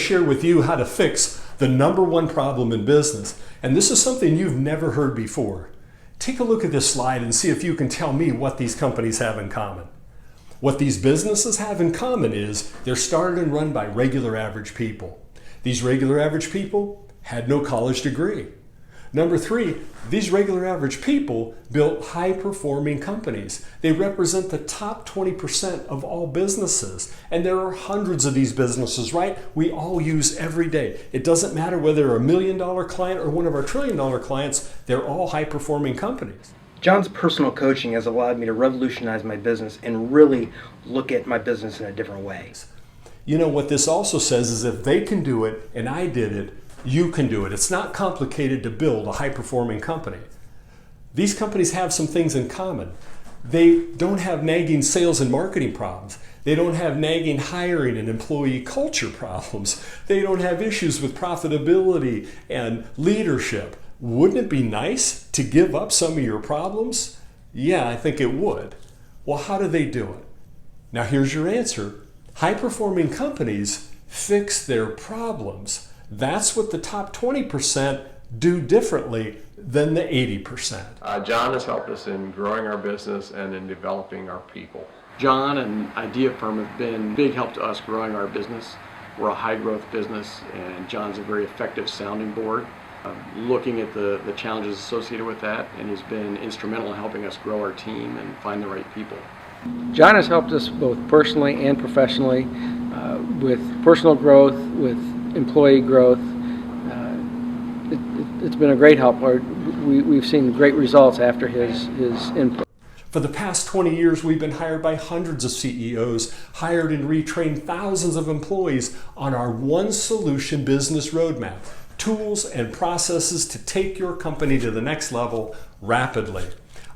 share with you how to fix the #1 problem in business. And this is something you've never heard before. Take a look at this slide and see if you can tell me what these companies have in common. What these businesses have in common is they're started and run by regular average people. These regular average people had no college degree. Number 3, these regular average people built high-performing companies. They represent the top 20% of all businesses. And there are hundreds of these businesses, right? We all use every day. It doesn't matter whether they're a $1 million client or one of our $1 trillion clients, they're all high-performing companies. John's personal coaching has allowed me to revolutionize my business and really look at my business in a different way. You know, what this also says is if they can do it and I did it, you can do it. It's not complicated to build a high-performing company. These companies have some things in common. They don't have nagging sales and marketing problems. They don't have nagging hiring and employee culture problems. They don't have issues with profitability and leadership. Wouldn't it be nice to give up some of your problems? Yeah, I think it would. Well, how do they do it? Now here's your answer. High-performing companies fix their problems. That's what the top 20% do differently than the 80%. John has helped us in growing our business and in developing our people. John and Idea Firm have been a big help to us growing our business. We're a high-growth business, and John's a very effective sounding board, looking at the challenges associated with that, and he's been instrumental in helping us grow our team and find the right people. John has helped us both personally and professionally with personal growth, with employee growth. It's been a great help. We've seen great results after his input. For the past 20 years, we've been hired by hundreds of CEOs, hired and retrained thousands of employees on our One Solution business roadmap, tools and processes to take your company to the next level rapidly.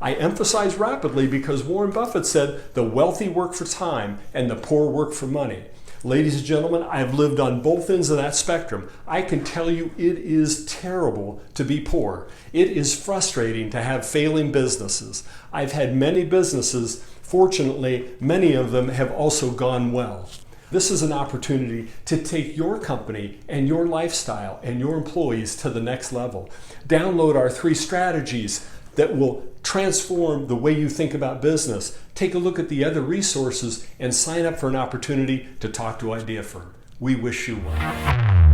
I emphasize rapidly because Warren Buffett said the wealthy work for time and the poor work for money. Ladies and gentlemen, I have lived on both ends of that spectrum. I can tell you it is terrible to be poor. It is frustrating to have failing businesses. I've had many businesses. Fortunately, many of them have also gone well. This is an opportunity to take your company and your lifestyle and your employees to the next level. Download our 3 strategies that will transform the way you think about business. Take a look at the other resources and sign up for an opportunity to talk to Idea Firm. We wish you well.